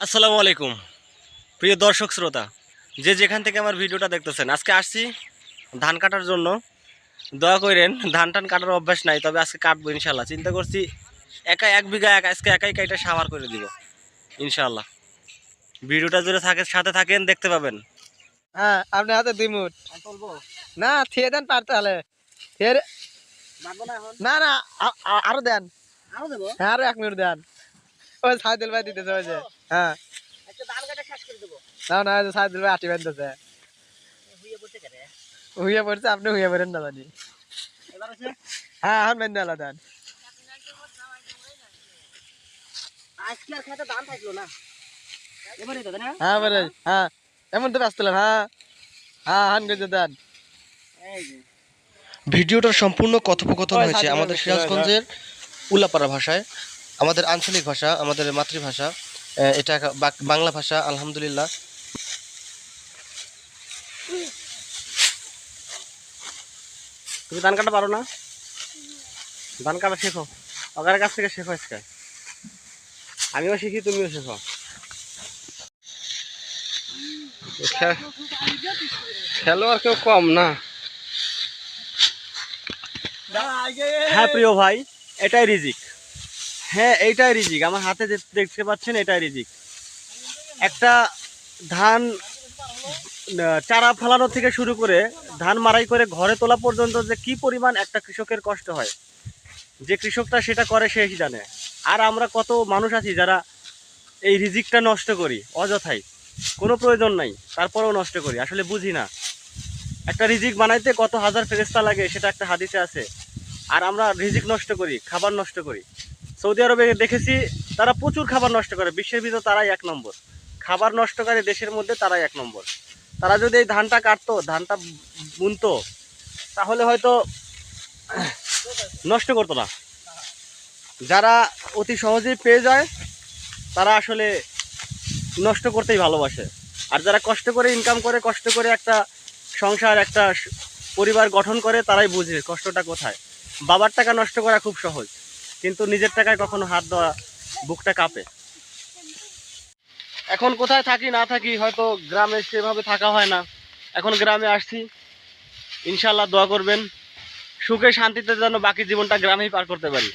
আসসালামু আলাইকুম প্রিয় দর্শক শ্রোতা, যে যেখান থেকে আমার ভিডিওটা দেখতেছেন। আজকে আসছি ধান কাটার জন্য। দয়া করেন, ধান টান কাটার অভ্যাস নাই, তবে আজকে কাটবো ইনশাল্লাহ। চিন্তা করছি একা 1 বিঘা আজকে একাই কাইটা সাবার করে দিব ইনশাল্লাহ। ভিডিওটা জুড়ে সাথে থাকেন, দেখতে পাবেন। হ্যাঁ, আপনি হাতে 2 মুঠ না থিয়ে দেন পারতে হলে না না আরো দেন। হ্যাঁ, আরো 1 মিনিট দেন। ওই সাইদুল ভাই দিতেছে ওই যে। হ্যাঁ, না না সাইদুল ভাই আটি বাঁধতেছে। হুইয়া পড়ছে, আপনি হুইয়া পড়েন না জানি। হ্যাঁ, এখন বেঁধে আলা দেন। হ্যাঁ বেরে, হ্যাঁ এমন তো ব্যস্ত হ্যাঁ হ্যাঁ হান গেছে দেন। ভিডিওটার সম্পূর্ণ কথোপকথন হয়েছে আমাদের সিরাজগঞ্জের উল্লাপাড়া ভাষায়, আমাদের আঞ্চলিক ভাষা, আমাদের মাতৃভাষা। এটা বাংলা ভাষা আলহামদুলিল্লাহ। তুমি ধান কাটা পারো না? ধান কাটা শেখো, ওদের কাছ থেকে শেখো আজকে। আমিও শিখি, তুমিও শেখো। খেলোয়াড় কেউ কম না। হ্যাঁ প্রিয় ভাই, এটাই রিজিক। হ্যাঁ, এইটাই রিজিক। আমার হাতে যে দেখতে পাচ্ছেন, এটাই রিজিক। একটা ধান চারা ফেলানো থেকে শুরু করে ধান মারাই করে ঘরে তোলা পর্যন্ত যে কি পরিমাণ একটা কৃষকের কষ্ট হয়, যে কৃষকটা সেটা করে সেই জানে। আর আমরা কত মানুষ আছি যারা এই রিজিকটা নষ্ট করি অযথাই, কোনো প্রয়োজন নাই, তারপরেও নষ্ট করি, আসলে বুঝি না। একটা রিজিক বানাইতে কত হাজার ফেরেশতা লাগে, সেটা একটা হাদিসে আছে। আর আমরা রিজিক নষ্ট করি, খাবার নষ্ট করি। সৌদি আরবে দেখেছি তারা প্রচুর খাবার নষ্ট করে, বিশ্বের ভিতর তারাই 1 নম্বর। খাবার নষ্টকারী দেশের মধ্যে তারাই 1 নম্বর। তারা যদি এই ধানটা কাটতো, ধানটা বুনতো, তাহলে হয়তো নষ্ট করতো না। যারা অতি সহজেই পেয়ে যায় তারা আসলে নষ্ট করতেই ভালোবাসে। আর যারা কষ্ট করে ইনকাম করে, কষ্ট করে একটা সংসার, একটা পরিবার গঠন করে, তারাই বুঝে কষ্টটা কোথায়। বাবার টাকা নষ্ট করা খুব সহজ, কিন্তু নিজের টাকায় কখনো হাত দেওয়া, বুকটা কাঁপে। এখন কোথায় থাকি না থাকি, হয়তো গ্রামে সেভাবে থাকা হয় না। এখন গ্রামে আসছি, ইনশাল্লাহ দোয়া করবেন সুখে শান্তিতে যেন বাকি জীবনটা গ্রামেই পার করতে পারি।